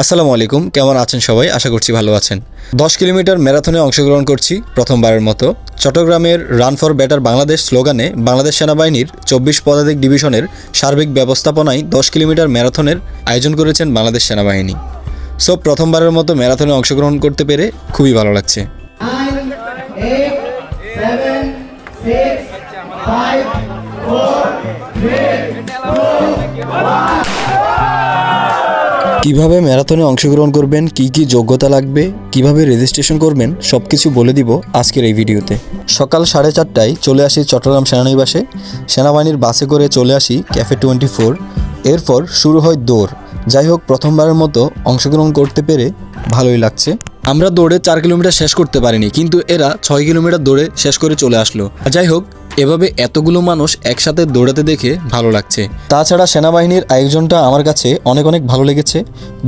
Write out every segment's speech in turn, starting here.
আসসালামু আলাইকুম, কেমন আছেন সবাই? আশা করছি ভালো আছেন। 10 কিলোমিটার ম্যারাথনে অংশগ্রহণ করছি প্রথমবারের মতো। চট্টগ্রামের রান ফর বেটার বাংলাদেশ স্লোগানে বাংলাদেশ সেনাবাহিনীর 24 পদাতিক ডিভিশনের সার্বিক ব্যবস্থাপনায় 10 কিলোমিটার ম্যারাথনের আয়োজন করেছেন বাংলাদেশ সেনাবাহিনী। সো প্রথমবারের মতো ম্যারাথনে অংশগ্রহণ করতে পেরে খুবই ভালো লাগছে। 9, 8, 7, 6, 5, 4, 3, 2, 1. কিভাবে ম্যারাথনে অংশগ্রহণ করবেন, কি কি যোগ্যতা লাগবে, কিভাবে রেজিস্ট্রেশন করবেন সবকিছু বলে দিব আজকের এই ভিডিওতে। সকাল 4:30টায় চলে আসি চট্টগ্রাম সেনানিবাসে। সেনাবাহিনীর বাসে করে চলে আসি ক্যাফে 24। এরপর শুরু হয় দৌড়। যাই হোক, প্রথমবারের মতো অংশগ্রহণ করতে পেরে ভালোই লাগছে। আমরা দৌড়ে 4 কিলোমিটার শেষ করতে পারিনি, কিন্তু এরা 6 কিলোমিটার দৌড়ে শেষ করে চলে আসলো। যাই হোক, এভাবে এতগুলো মানুষ একসাথে দৌড়াতে দেখে ভালো লাগছে। তাছাড়া সেনাবাহিনীর আয়োজনটা আমার কাছে অনেক ভালো লেগেছে।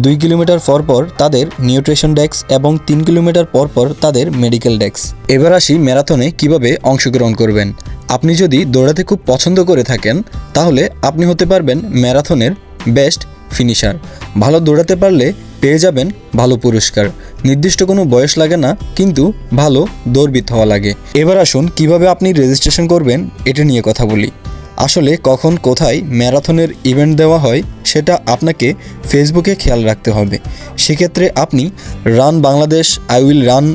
2 কিলোমিটার পর পর তাদের নিউট্রিশন ডেস্ক এবং 3 কিলোমিটার পর পর তাদের মেডিকেল ডেস্ক। এবার আসি ম্যারাথনে কিভাবে অংশগ্রহণ করবেন। আপনি যদি দৌড়াতে খুব পছন্দ করে থাকেন তাহলে আপনি হতে পারবেন ম্যারাথনের বেস্ট ফিনিশার। ভালো দৌড়াতে পারলে পেয়ে যাবেন ভালো পুরস্কার। নির্দিষ্ট কোনো বয়স লাগে না, কিন্তু ভালো দৌড়বিদ হওয়া লাগে। এবার আসুন কিভাবে আপনি রেজিস্ট্রেশন করবেন এটা নিয়ে কথা বলি। আসলে কখন কোথায় ম্যারাথনের ইভেন্ট দেওয়া হয় সেটা আপনাকে ফেসবুকে খেয়াল রাখতে হবে। সেক্ষেত্রে আপনি run Bangladesh, I will run,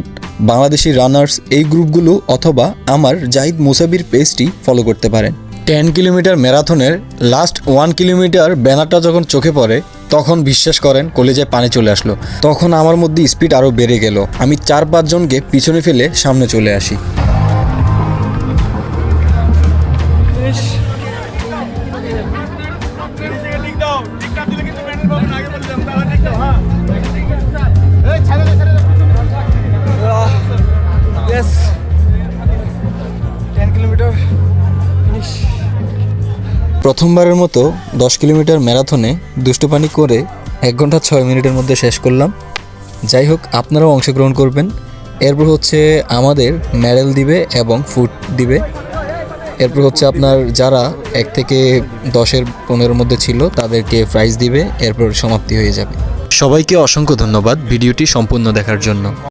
Bangladeshi runners এই গ্রুপগুলো অথবা আমার জাহিদ মুসাবির পেজটি ফলো করতে পারেন। 10 কিলোমিটার ম্যারাথনের লাস্ট 1 কিলোমিটার ব্যানারটা যখন চোখে পড়ে তখন বিশ্বাস করেন কলেজায় পানি চলে আসলো। তখন আমার মধ্যে স্পিড আরও বেড়ে গেল। আমি 4-5 জনকে পিছনে ফেলে সামনে চলে আসি। প্রথমবারের মতো 10 কিলোমিটার ম্যারাথনে দুষ্টুপানি করে 1 ঘন্টা 6 মিনিটের মধ্যে শেষ করলাম। যাই হোক, আপনারাও অংশগ্রহণ করবেন। এরপর হচ্ছে আমাদের মেডেল দিবে এবং ফুড দিবে। এরপর হচ্ছে আপনার যারা 1 থেকে 10-এর 15-এর মধ্যে ছিল তাদেরকে প্রাইজ দিবে। এরপর সমাপ্তি হয়ে যাবে। সবাইকে অসংখ্য ধন্যবাদ ভিডিওটি সম্পূর্ণ দেখার জন্য।